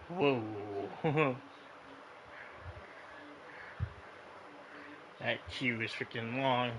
Whoa. That queue is freaking long.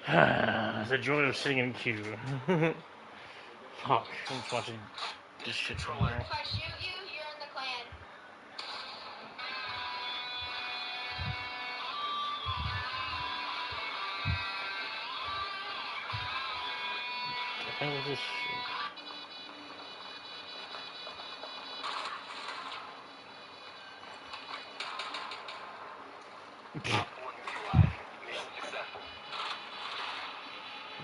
The joy of sitting in queue. Fuck, I'm just watching this shit from now. If I shoot you, you're in the clan. The hell is this shit?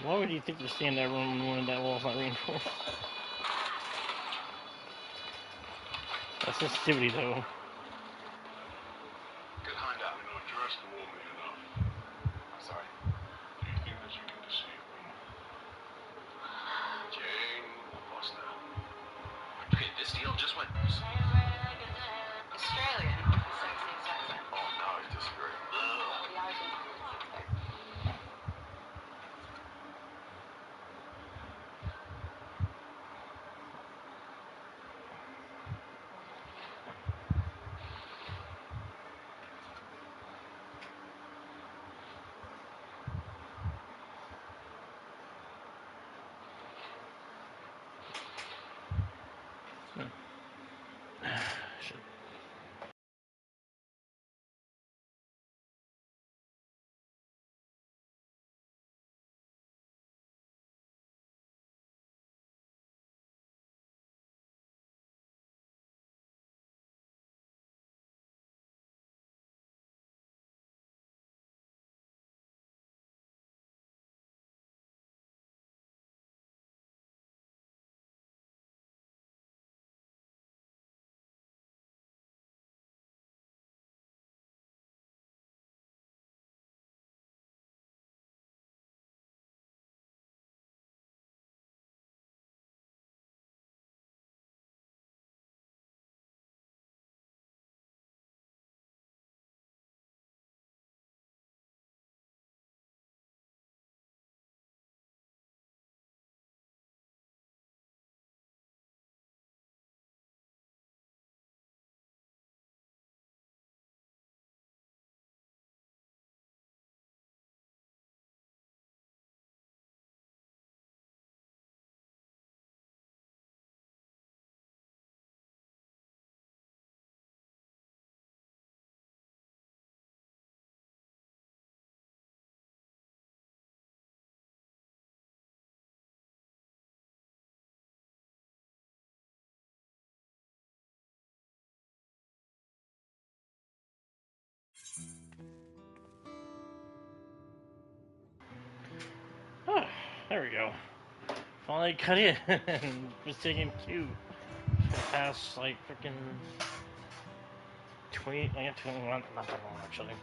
Why would you think to stay in that room when that wall's not reinforced? That's sensitivity though. Good hunt out. Dress warmly enough. I'm sorry. Do you think that you can deceive me? Jane Foster. Okay, this deal just went. Australian. Sexy accent. Oh, now I disagree. The Argentine. Shit. Oh, there we go. Finally cut in. Was taking two. For the past like freaking 20, like 21, not that long actually.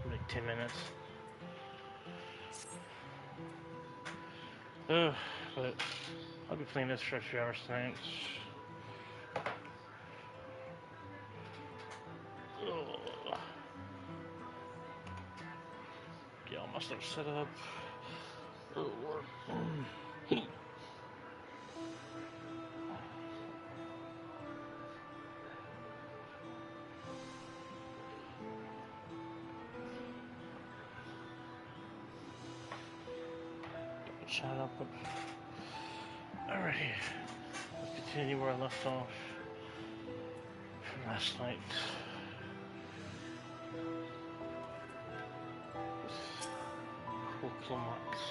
Like 10 minutes. Ugh, but I'll be playing this for a few hours tonight. Ugh. Get all my stuff set up. It'll work. Chat up. Alrighty. Let's continue where I left off from last night. Coquilmots.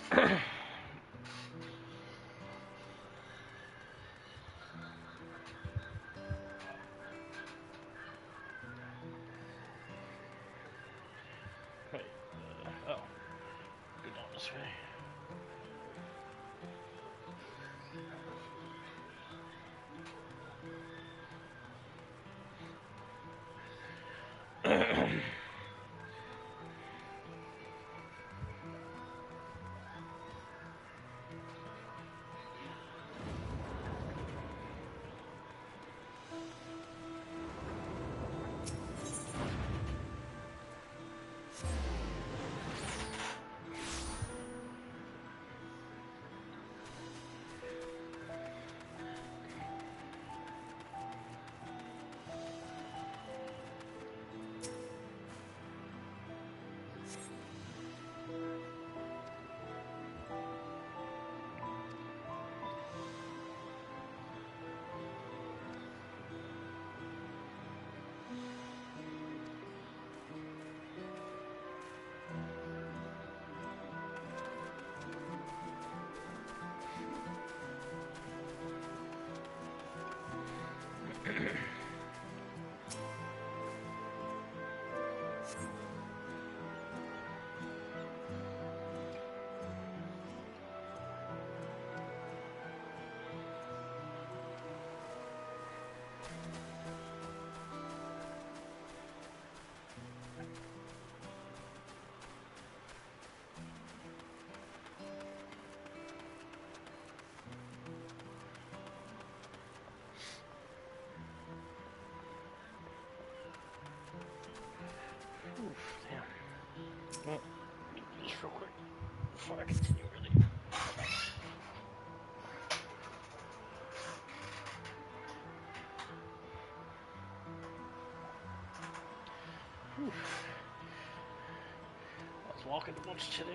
Wait, oh, go down this way. Oof, damn. Well, just real quick before I continue really. Oof. I was walking a bunch today.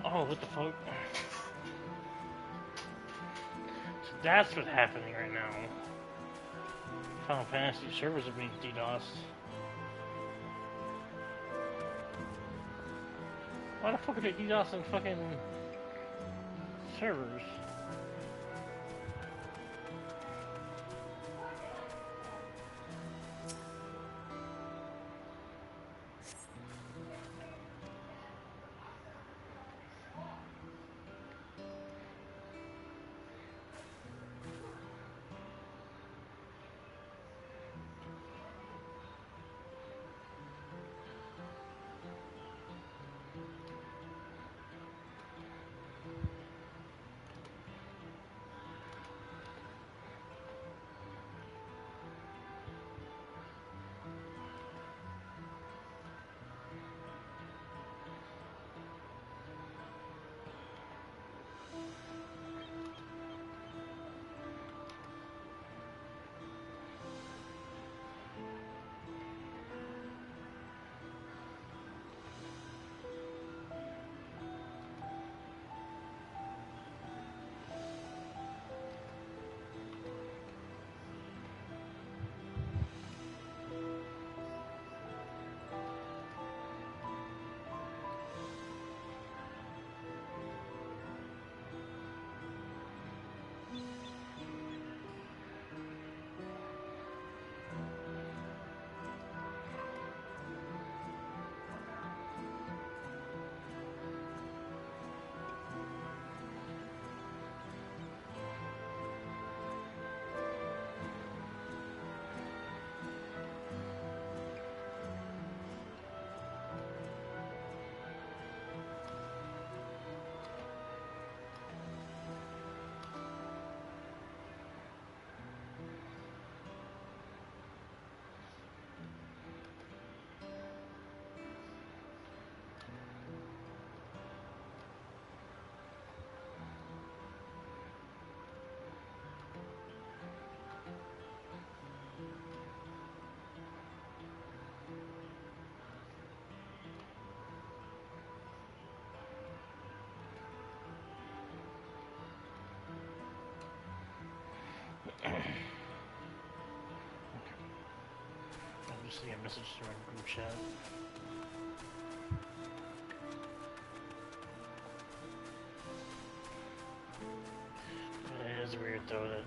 Oh, what the fuck? So that's what's happening right now. Final Fantasy servers are being DDoSed. Why the fuck are they DDoSing fucking servers? I'm just seeing a message to our group chat. It is weird though that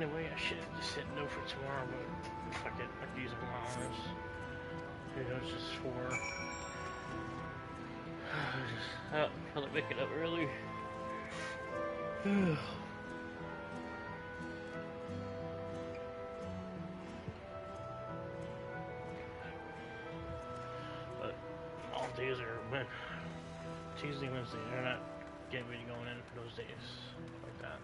anyway, I should have just said no for tomorrow, but fuck it, I could use a long hours. Who knows, just 4. Probably wake it up early. But all days are Tuesday, Wednesday. They're not getting ready going in for those days like that.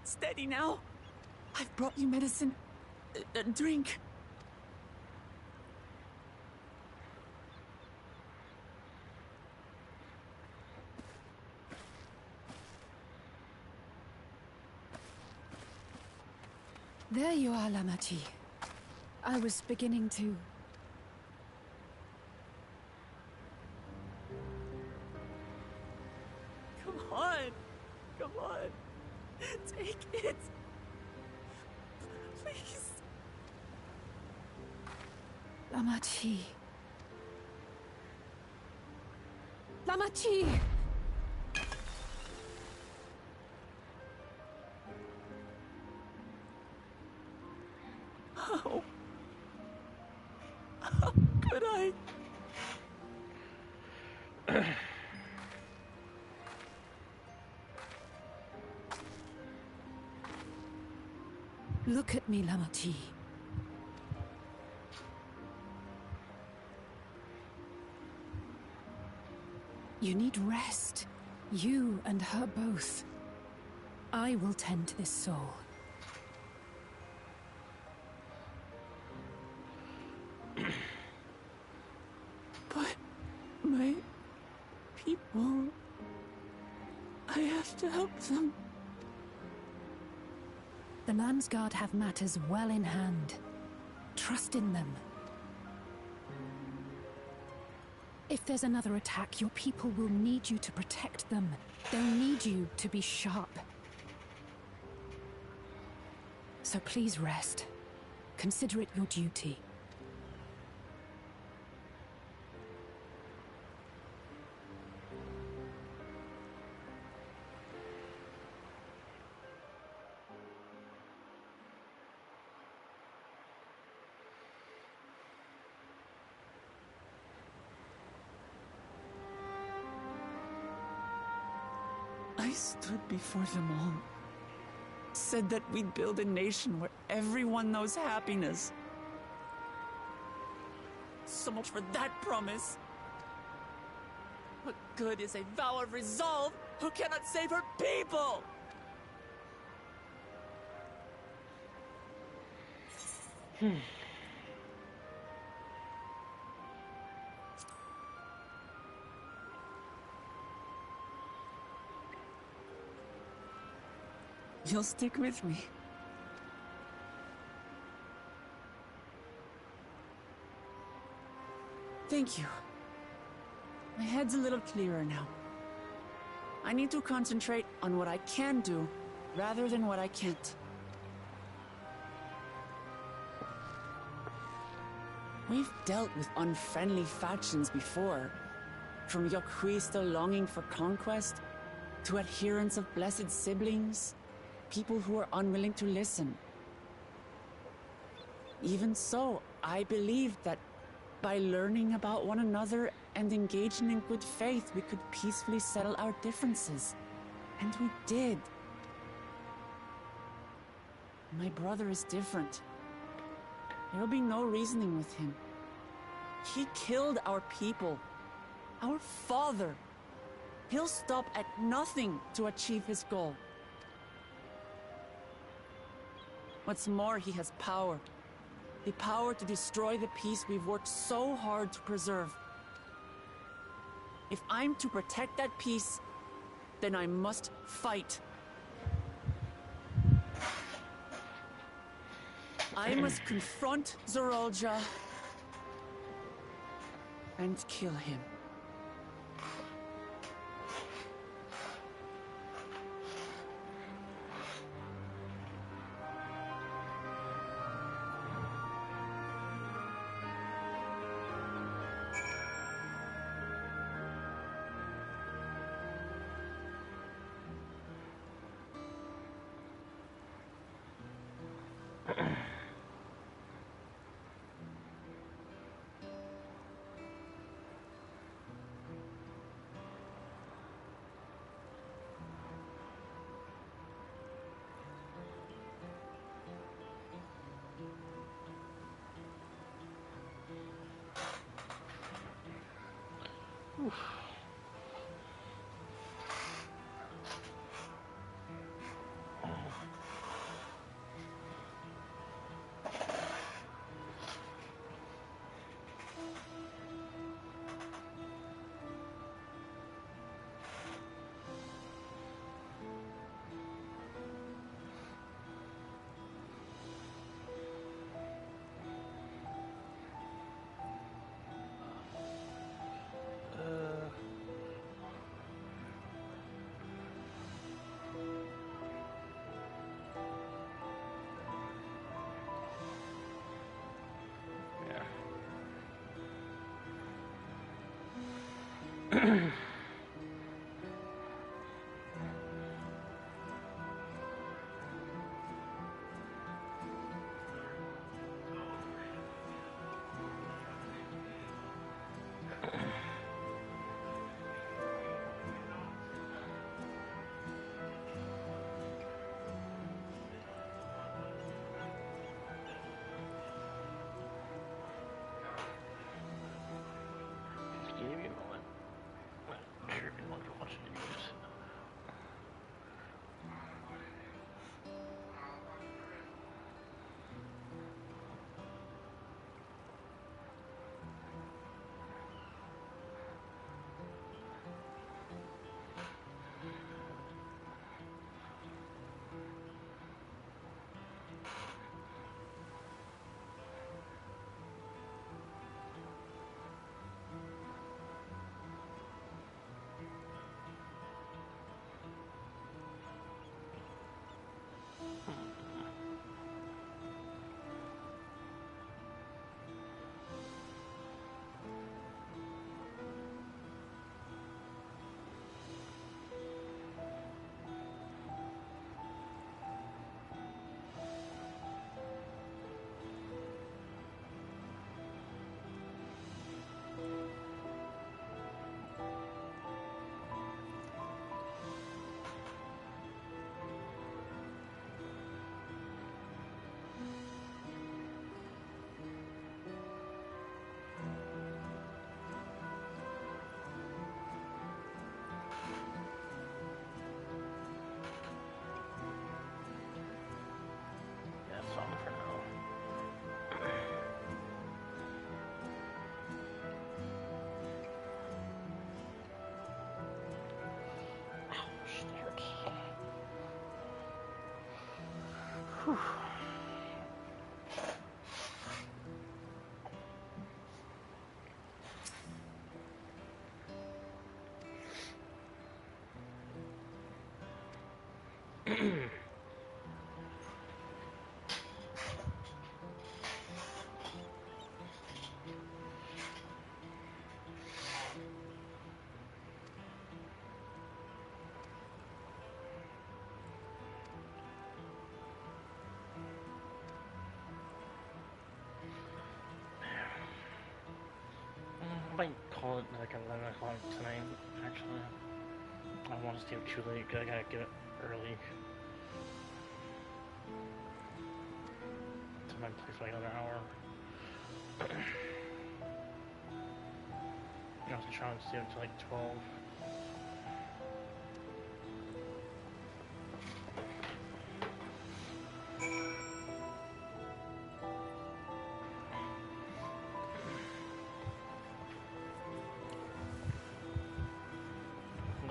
Steady now. I've brought you medicine. Drink. There you are, Lamachi. I was beginning to... Come on. Come on. Take it. Please. Lamachi. Lamachi! How could I? Look at me, Lamachi. You need rest. You and her both. I will tend to this soul. But my people... I have to help them. The Landsguard have matters well in hand. Trust in them. If there's another attack, your people will need you to protect them. They'll need you to be sharp. So please rest. Consider it your duty. I stood before them all. Said that we'd build a nation where everyone knows happiness. So much for that promise. What good is a vow of resolve who cannot save her people? You'll stick with me. Thank you. My head's a little clearer now. I need to concentrate on what I can do, rather than what I can't. We've dealt with unfriendly factions before. From Yokhui still longing for conquest, to adherents of blessed siblings, people who are unwilling to listen. Even so, I believed that by learning about one another and engaging in good faith, we could peacefully settle our differences. And we did. My brother is different. There will be no reasoning with him. He killed our people, our father. He'll stop at nothing to achieve his goal. What's more, he has power. The power to destroy the peace we've worked so hard to preserve. If I'm to protect that peace, then I must fight. I must confront Zorolja and kill him. Just give me a moment. I'm sure you want to watch videos. That's all for now. Ouch, that hurts. Whew. I might call it like 11 o'clock tonight, actually. I don't want to stay up too late because I gotta get up early to my place for like another hour. I was trying to stay up until like 12.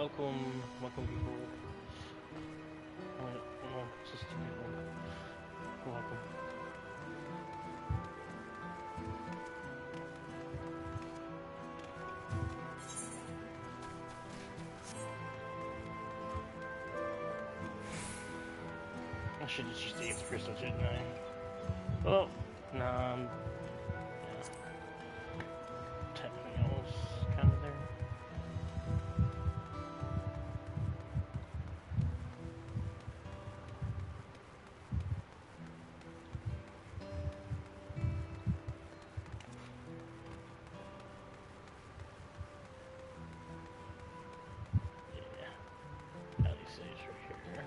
Welcome people. No, just people. Welcome. I should have just ate the crystal, shouldn't I? Oh, no, yeah. Technically, I was kind of there. Yeah, at least it's right here.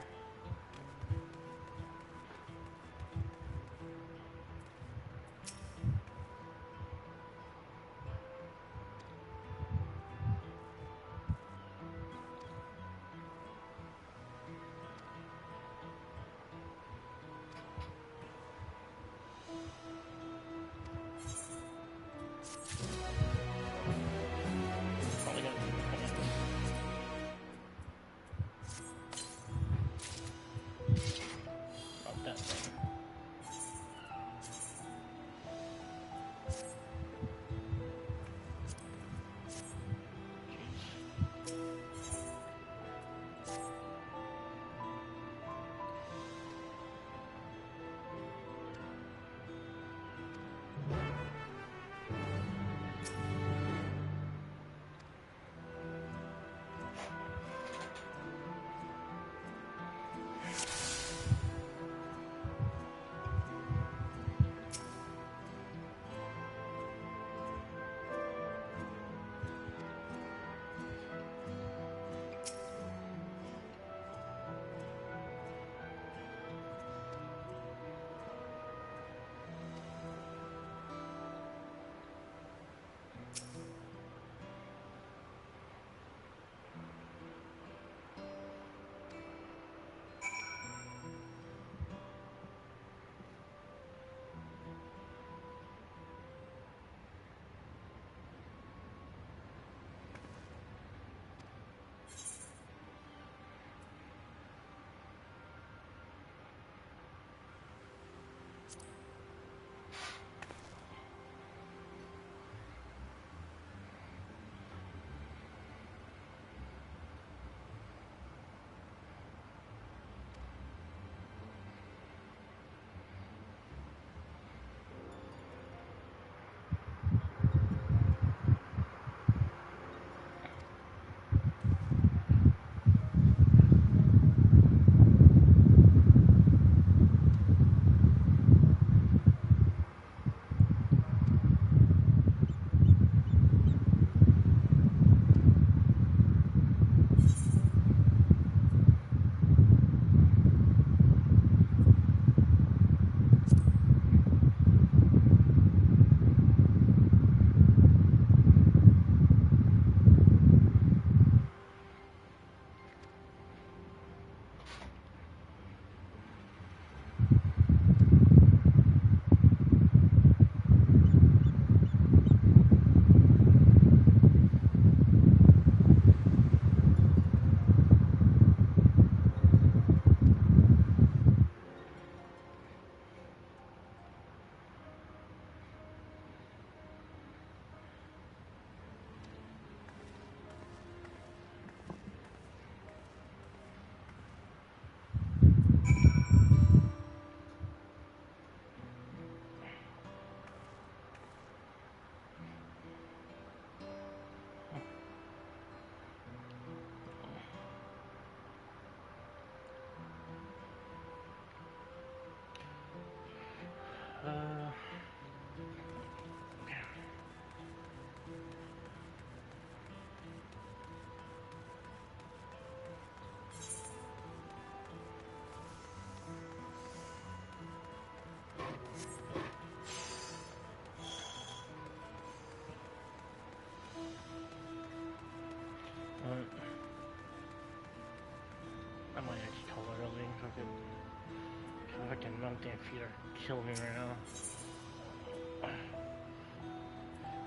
kill me right now.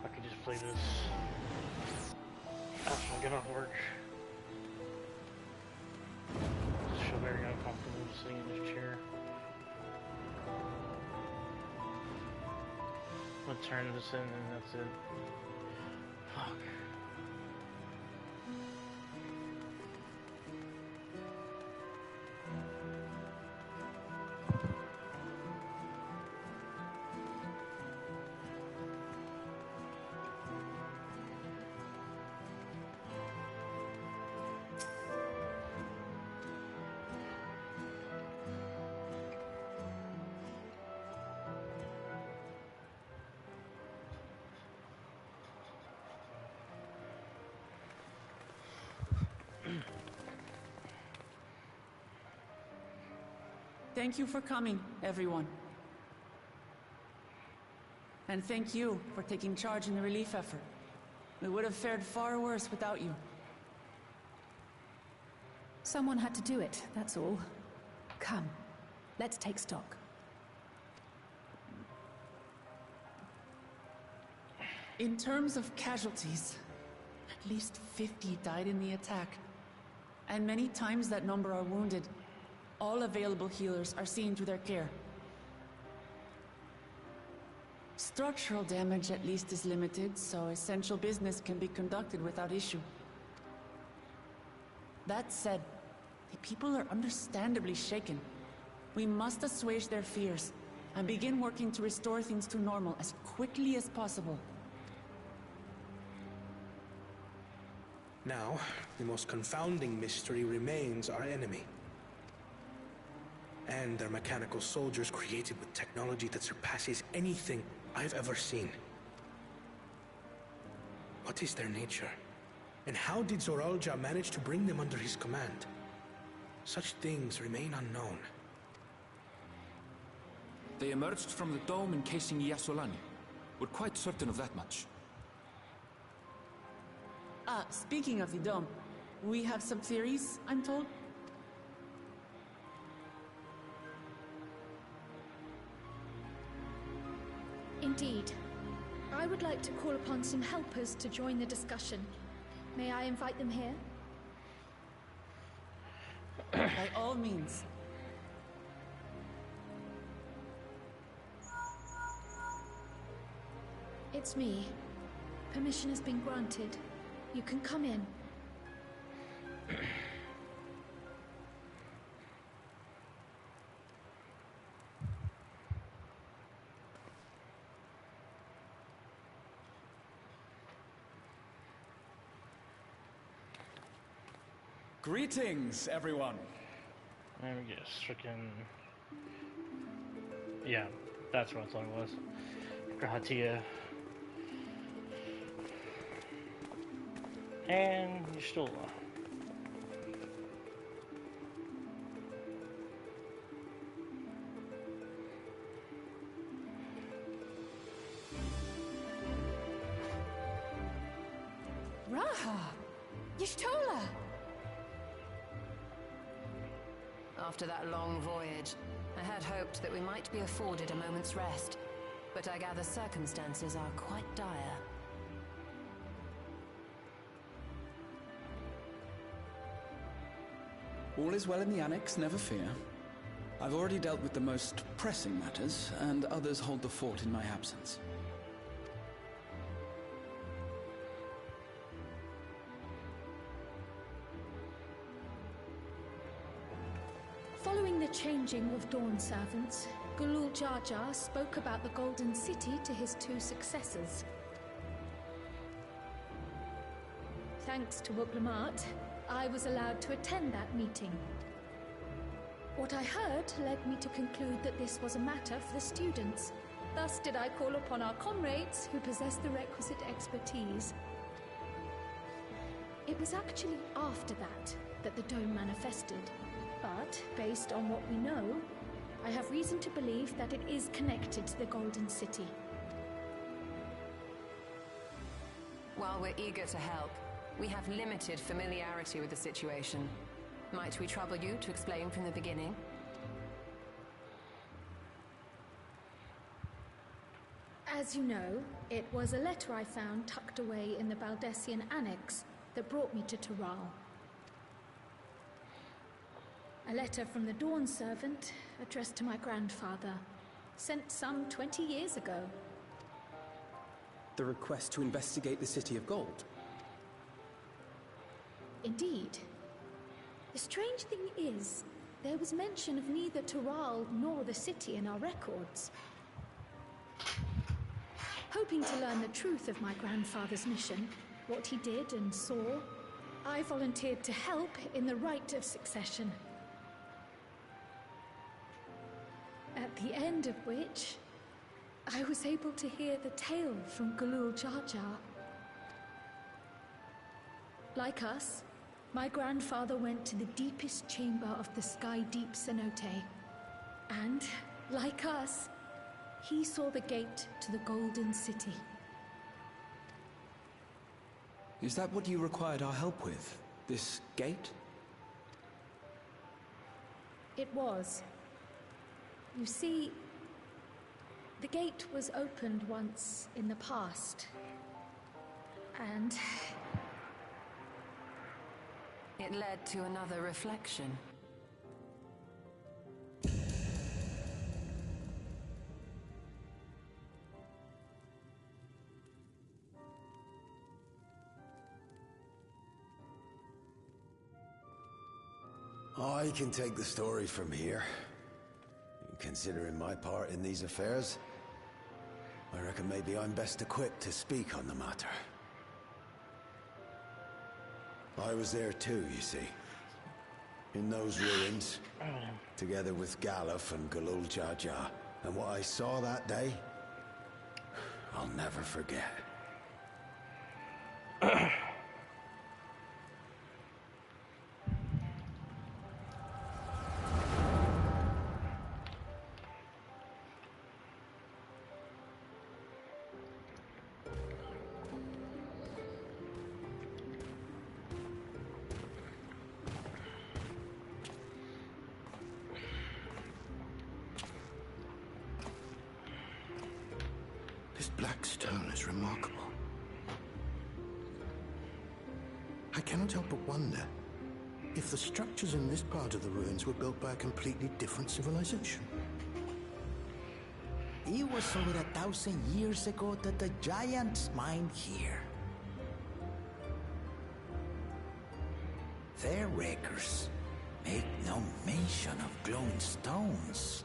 I could just play this after I get off work. Just feel very uncomfortable just sitting in this chair. I'm gonna turn this in and that's it. Fuck. Thank you for coming, everyone. And thank you for taking charge in the relief effort. We would have fared far worse without you. Someone had to do it, that's all. Come, let's take stock. In terms of casualties, at least 50 died in the attack. And many times that number are wounded. All available healers are seen to their care. Structural damage at least is limited, so essential business can be conducted without issue. That said, the people are understandably shaken. We must assuage their fears and begin working to restore things to normal as quickly as possible. Now, the most confounding mystery remains our enemy. And their mechanical soldiers created with technology that surpasses anything I've ever seen. What is their nature? And how did Zoralja manage to bring them under his command? Such things remain unknown. They emerged from the dome encasing Yasolani. We're quite certain of that much. Speaking of the dome, we have some theories, I'm told. Indeed. I would like to call upon some helpers to join the discussion. May I invite them here? By all means. It's me. Permission has been granted. You can come in. Greetings, everyone. Let me guess, freaking... Yeah, that's what I thought it was. Grahatia. And Ystola. Raha! Ystola! After that long voyage, I had hoped that we might be afforded a moment's rest. But I gather circumstances are quite dire. All is well in the Annex, never fear. I've already dealt with the most pressing matters, and others hold the fort in my absence. Following the changing of Dawn servants, Gulul Jar Jar spoke about the Golden City to his two successors. Thanks to Wuglamat, I was allowed to attend that meeting. What I heard led me to conclude that this was a matter for the students. Thus did I call upon our comrades who possess the requisite expertise. It was actually after that the dome manifested. But, based on what we know, I have reason to believe that it is connected to the Golden City. While we're eager to help, we have limited familiarity with the situation. Might we trouble you to explain from the beginning? As you know, it was a letter I found tucked away in the Baldessian Annex that brought me to Taral. A letter from the Dawn Servant, addressed to my grandfather, sent some 20 years ago. The request to investigate the City of Gold? Indeed. The strange thing is, there was mention of neither Taral nor the city in our records. Hoping to learn the truth of my grandfather's mission, what he did and saw, I volunteered to help in the rite of succession. At the end of which, I was able to hear the tale from Galul Jar Jar. Like us, my grandfather went to the deepest chamber of the Sky Deep Cenote. And, like us, he saw the gate to the Golden City. Is that what you required our help with? This gate? It was. You see, the gate was opened once in the past. And it led to another reflection. I can take the story from here. Considering my part in these affairs, I reckon maybe I'm best equipped to speak on the matter. I was there too, you see. In those ruins, together with Galuf and Galul Jar Jar. And what I saw that day, I'll never forget. This black stone is remarkable. I cannot help but wonder if the structures in this part of the ruins were built by a completely different civilization. It was over 1,000 years ago that the giants mined here. Their records make no mention of glowing stones.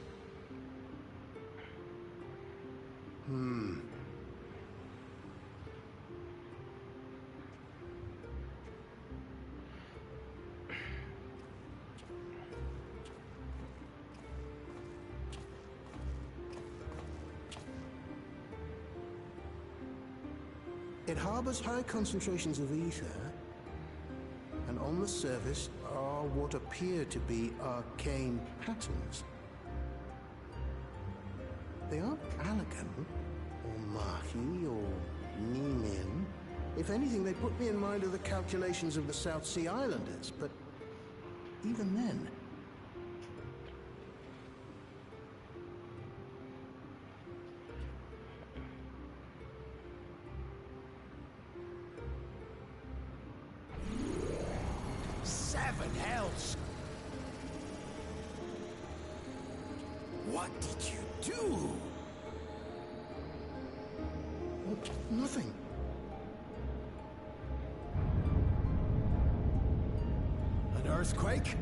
It harbors high concentrations of ether, and on the surface are what appear to be arcane patterns. They aren't Allagan, or Mahi, or Nimin. If anything, they put me in mind of the calculations of the South Sea Islanders, but even then... Seven hells! What did you do? Nothing. An earthquake?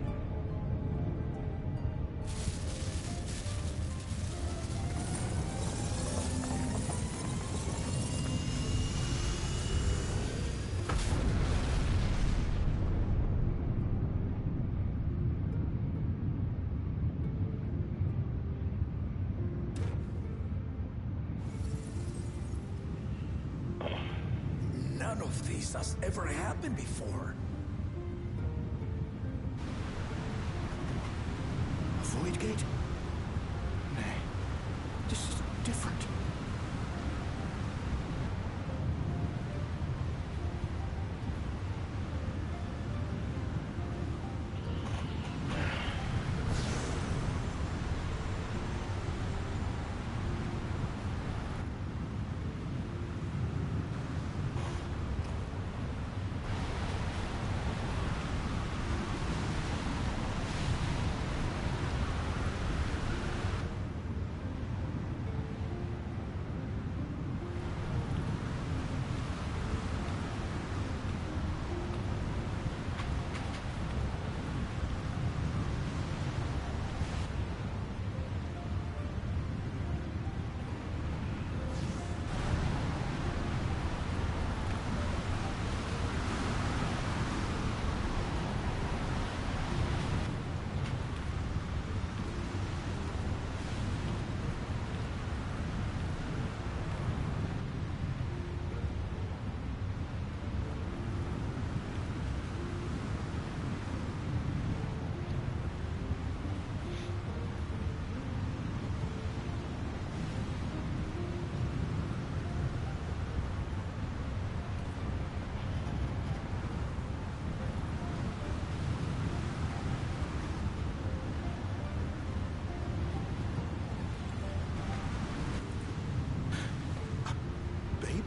None of this has ever happened before. A void gate? Nay, this is different.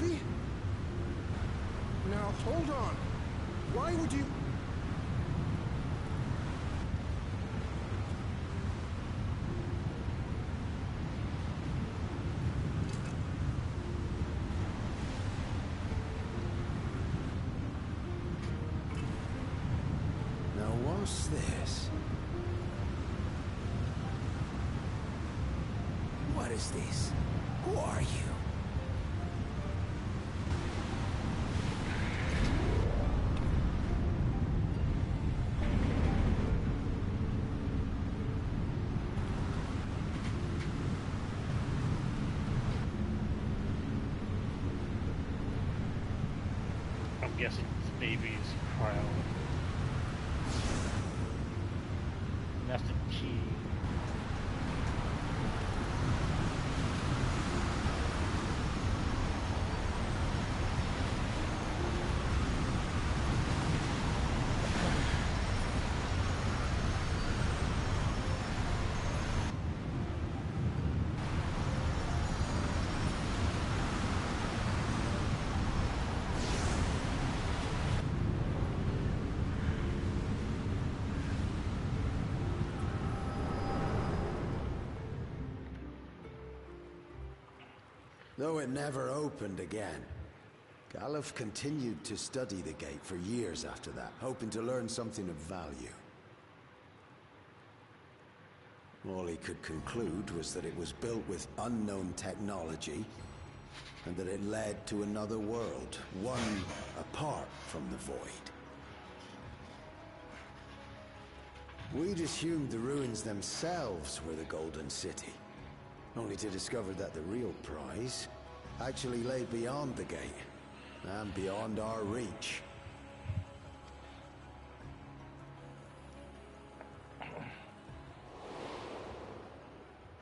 Really? Now, hold on. Why would you... Now, what's this? What is this? Who are you? I'm guessing this baby's cryo. And that's the key. Though it never opened again, Galuf continued to study the gate for years after that, hoping to learn something of value. All he could conclude was that it was built with unknown technology, and that it led to another world, one apart from the Void. We'd assumed the ruins themselves were the Golden City, only to discover that the real prize actually lay beyond the gate, and beyond our reach.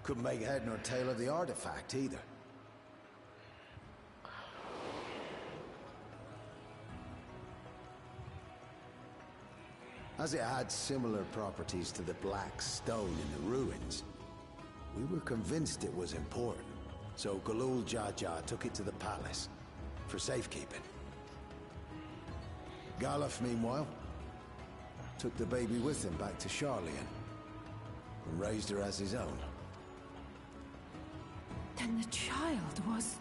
Couldn't make head nor tail of the artifact, either. As it had similar properties to the black stone in the ruins, we were convinced it was important, so Galul Jaja took it to the palace for safekeeping. Galuf, meanwhile, took the baby with him back to Charlian and raised her as his own. Then the child was...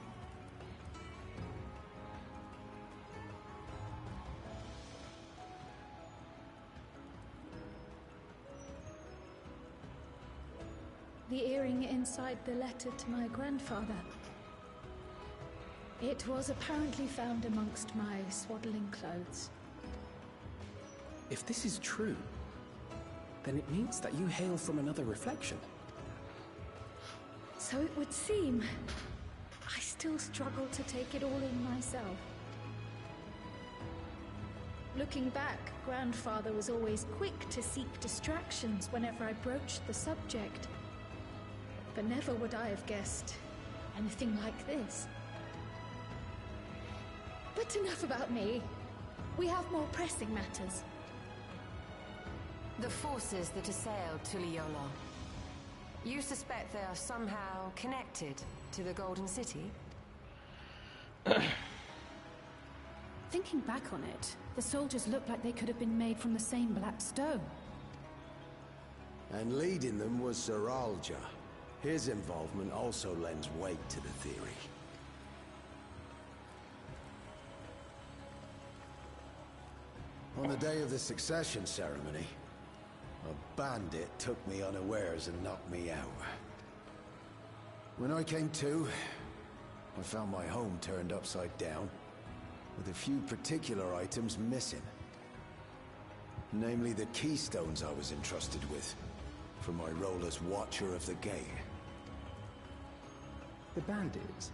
The earring inside the letter to my grandfather. It was apparently found amongst my swaddling clothes. If this is true, then it means that you hail from another reflection. So it would seem. I still struggle to take it all in myself. Looking back, Grandfather was always quick to seek distractions whenever I broached the subject. But never would I have guessed anything like this. But enough about me. We have more pressing matters. The forces that assailed Tuliyola. You suspect they are somehow connected to the Golden City? Thinking back on it, the soldiers looked like they could have been made from the same black stone. And leading them was Zeralja. His involvement also lends weight to the theory. On the day of the succession ceremony, a bandit took me unawares and knocked me out. When I came to, I found my home turned upside down, with a few particular items missing. Namely the keystones I was entrusted with, for my role as Watcher of the Gate. The bandit?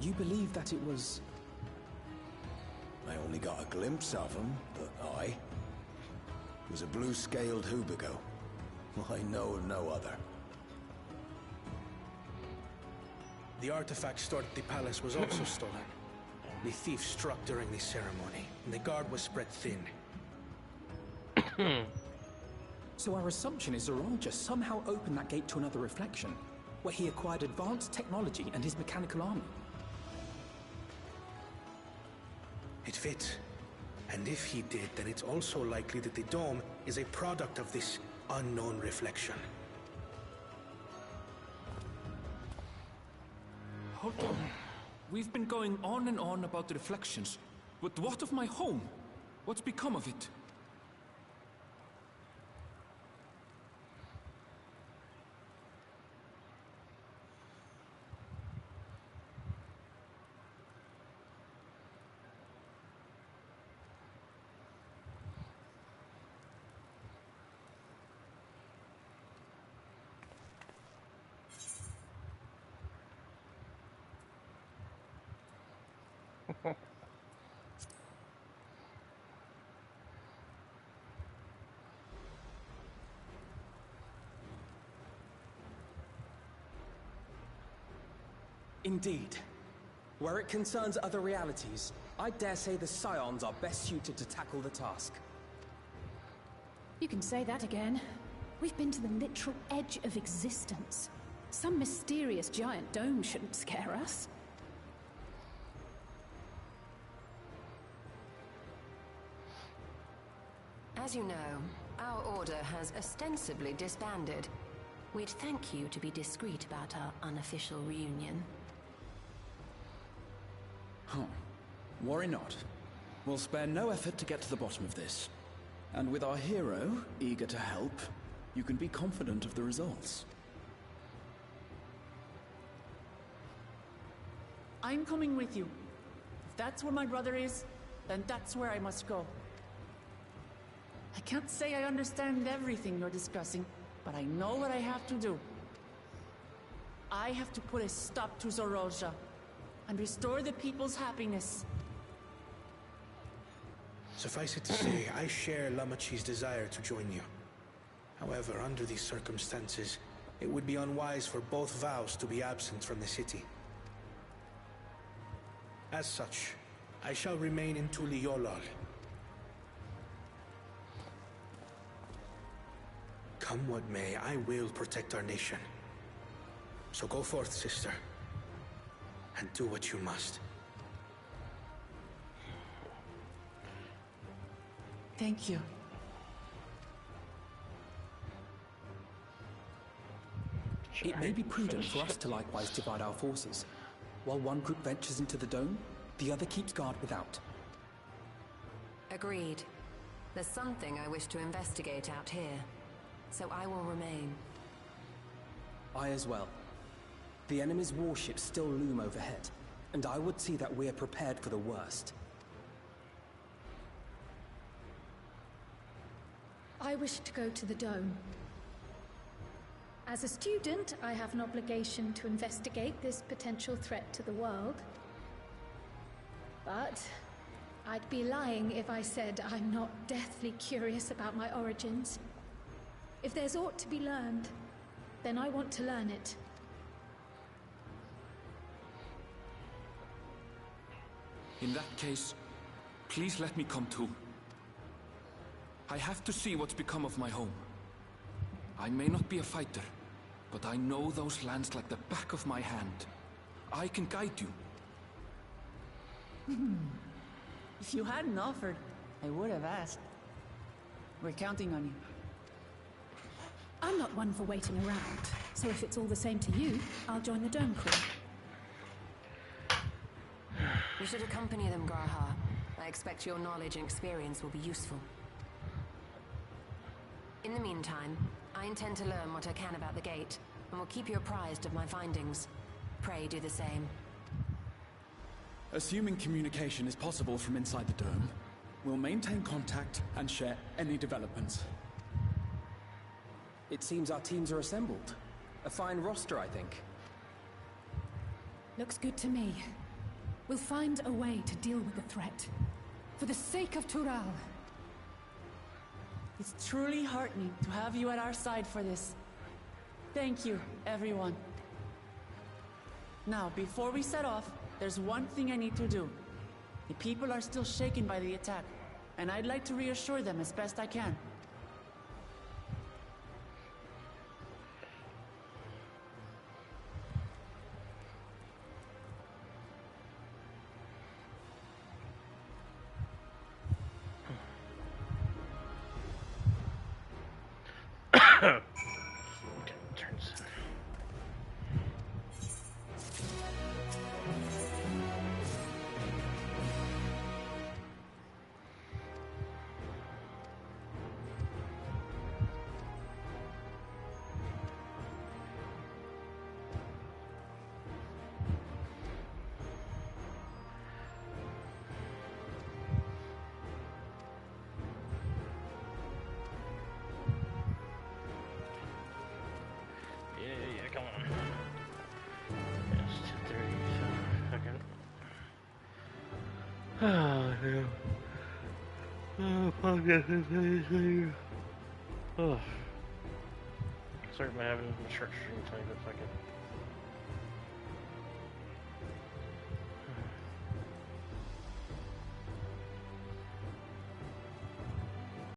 You believe that it was... I only got a glimpse of him, but it was a blue-scaled Hubigo. I know of no other. The artifact stored at the palace was also stolen. The thief struck during the ceremony, and the guard was spread thin. So our assumption is Zeralja somehow opened that gate to another reflection, where he acquired advanced technology and his mechanical army. It fits. And if he did, then it's also likely that the dome is a product of this unknown reflection. Hold on. We've been going on and on about the reflections. But what of my home? What's become of it? Indeed. Where it concerns other realities, I dare say the Scions are best suited to tackle the task. You can say that again. We've been to the literal edge of existence. Some mysterious giant dome shouldn't scare us. As you know, our order has ostensibly disbanded. We'd thank you to be discreet about our unofficial reunion. Huh. Worry not. We'll spare no effort to get to the bottom of this. And with our hero eager to help, you can be confident of the results. I'm coming with you. If that's where my brother is, then that's where I must go. I can't say I understand everything you're discussing, but I know what I have to do. I have to put a stop to Zorolja and restore the people's happiness. Suffice it to say, I share Lamachi's desire to join you. However, under these circumstances, it would be unwise for both vows to be absent from the city. As such, I shall remain in Tuliolol. Come what may, I will protect our nation. So go forth, sister, and do what you must. Thank you. It may be prudent for us to likewise divide our forces. While one group ventures into the dome, the other keeps guard without. Agreed. There's something I wish to investigate out here, so I will remain. I as well. The enemy's warships still loom overhead, and I would see that we're prepared for the worst. I wish to go to the dome. As a student, I have an obligation to investigate this potential threat to the world. But I'd be lying if I said I'm not deathly curious about my origins. If there's aught to be learned, then I want to learn it. In that case, please let me come too. I have to see what's become of my home. I may not be a fighter, but I know those lands like the back of my hand. I can guide you. If you hadn't offered, I would have asked. We're counting on you. I'm not one for waiting around, so if it's all the same to you, I'll join the dome crew. You should accompany them, Graha. I expect your knowledge and experience will be useful. In the meantime, I intend to learn what I can about the gate, and will keep you apprised of my findings. Pray do the same. Assuming communication is possible from inside the dome, we'll maintain contact and share any developments. It seems our teams are assembled. A fine roster, I think. Looks good to me. We'll find a way to deal with the threat. For the sake of Tural. It's truly heartening to have you at our side for this. Thank you, everyone. Now, before we set off, there's one thing I need to do. The people are still shaken by the attack, and I'd like to reassure them as best I can. Okay, turns. Yeah, come on. Yes, 2:30. Oh, no. Oh, oh. Sorry about having the structure tell you, but fuck it.